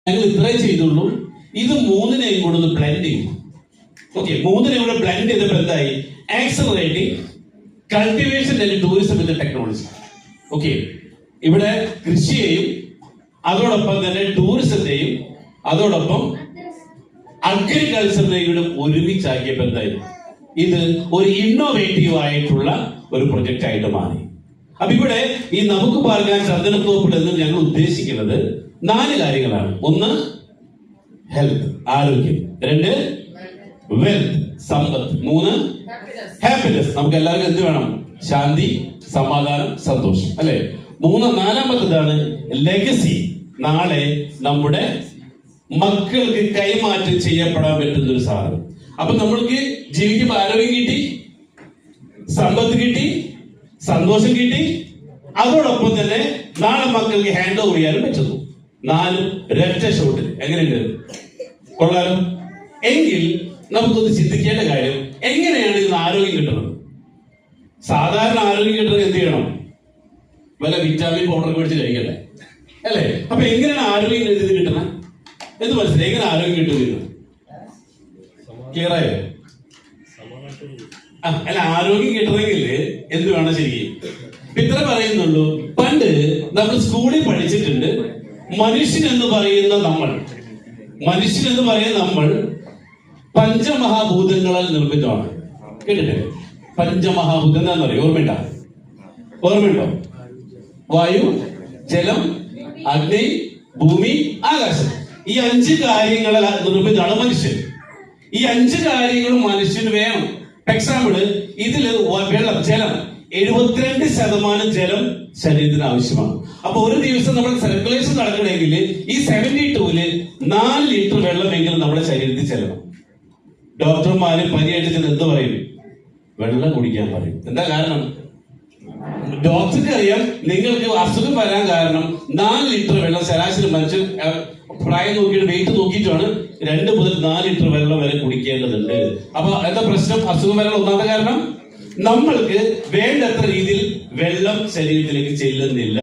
ഞങ്ങൾ ഇത്രേ ചെയ്തുള്ളൂ. ഇത് മൂന്നിനെയും കൂടെ ഒന്ന് ബ്ലെൻഡ് ചെയ്യും. ഓക്കെ, മൂന്നിനെയും കൂടെ ബ്ലെൻഡ് ചെയ്തപ്പോൾ എന്തായി? Accelerating cultivation and tourism with technology. Okay, ഇവിടെ കൃഷിയെയും അതോടൊപ്പം തന്നെ ടൂറിസത്തെയും അതോടൊപ്പം അഗ്രികൾച്ചറിനെയും കൂടെ ഒരുമിച്ചാക്കിയപ്പോൾ എന്തായി? ഇത് ഒരു ഇന്നോവേറ്റീവ് ആയിട്ടുള്ള ഒരു പ്രൊജക്റ്റ് ആയിട്ട് മാറി. അപ്പൊ ഇവിടെ ഈ നമുക്ക് പാർക്കാൻ ചന്ദനത്തോപ്പിൽ എന്ന് ഞങ്ങൾ ഉദ്ദേശിക്കുന്നത് 4 കാര്യങ്ങളാണ്. 1 ഹെൽത്ത്, ആരോഗ്യം. 2 വെൽത്ത്, സമ്പത്ത്. 3 ഹാപ്പിനെസ്, നമുക്ക് എല്ലാവർക്കും എന്ത് വേണം? ശാന്തി, സമാധാനം, സന്തോഷം, അല്ലെ? 4-ാമത്തേതാണ് ലെഗസി, നാളെ നമ്മുടെ മക്കൾക്ക് കൈമാറ്റം ചെയ്യപ്പെടാൻ പറ്റുന്ന ഒരു സാധനം. അപ്പൊ നമ്മൾക്ക് ജീവിക്കുമ്പോൾ ആരോഗ്യം കിട്ടി, സമ്പത്ത് കിട്ടി, സന്തോഷം കിട്ടി, അതോടൊപ്പം തന്നെ നാളെ മക്കൾക്ക് ഹാൻഡ് ഓവർ ചെയ്യാനും പറ്റുന്നു. 4 ഒരൊറ്റ ഷോട്ടിൽ. എങ്ങനെയുണ്ട്? കൊള്ളാലോ? എങ്കിൽ നമുക്കൊന്ന് ചിന്തിക്കേണ്ട കാര്യം, എങ്ങനെയാണ് ഇതിന് ആരോഗ്യം കിട്ടുന്നത്? സാധാരണ ആരോഗ്യം കിട്ടുന്നത് എന്ത് ചെയ്യണം? വല്ല വിറ്റാമിൻ പൗഡർ മേടിച്ച് കഴിക്കട്ടെ, അല്ലേ? അപ്പൊ എങ്ങനെയാണ് ആരോഗ്യം ഇത് കിട്ടുന്നത് എന്ന് മനസ്സിലായി. എങ്ങനെ ആരോഗ്യം കിട്ടുന്നത്? ക്ലിയർ ആയോ? അല്ല, ആരോഗ്യം കിട്ടണമെങ്കിൽ എന്ത് വേണം ശരിക്കും? ഇത്ര പറയുന്നുള്ളൂ. പണ്ട് നമ്മൾ സ്കൂളിൽ പഠിച്ചിട്ടുണ്ട്, മനുഷ്യൻ എന്ന് പറയുന്ന നമ്മൾ പഞ്ചമഹാഭൂതങ്ങളാൽ നിർമ്മിതമാണ്. കേട്ടിട്ടില്ലേ? പഞ്ചമഹാഭൂതം എന്താന്ന് പറയും? ഓർമ്മയുണ്ടോ? വായു, ജലം, അഗ്നി, ഭൂമി, ആകാശം. ഈ 5 കാര്യങ്ങളാൽ നിർമ്മിതമാണ് മനുഷ്യൻ. ഈ 5 കാര്യങ്ങളും മനുഷ്യന് വേണം. എക്സാമ്പിള്, ഇതില് വെള്ളം, ജലം, 72% ജലം ശരീരത്തിന് ആവശ്യമാണ്. അപ്പൊ ഒരു ദിവസം നമ്മൾ സർക്കുലേഷൻ നടക്കണമെങ്കിൽ ഈ 72-ല് 4 ലിറ്റർ വെള്ളമെങ്കിലും നമ്മുടെ ശരീരത്തിൽ ചെല്ലണം. ഡോക്ടർമാര് പനിയായിട്ട് എന്ത് പറയും? വെള്ളം കുടിക്കാൻ പറയും. എന്താ കാരണം? ഡോക്ടർക്ക് അറിയാം നിങ്ങൾക്ക് അസുഖം വരാൻ കാരണം 4 ലിറ്റർ വെള്ളം ശരാശരി മനുഷ്യൻ പ്രായം നോക്കിയിട്ട് വെയിറ്റ് നോക്കിയിട്ടാണ് 2 മുതൽ 4 ലിറ്റർ വെള്ളം വരെ കുടിക്കേണ്ടതുണ്ട്. അപ്പൊ എന്താ പ്രശ്നം? അസുഖം വരാൻ ഒന്നാമത്തെ കാരണം നമ്മൾക്ക് വേണ്ടത്ര രീതിയിൽ വെള്ളം ശരീരത്തിലേക്ക് ചെല്ലുന്നില്ല.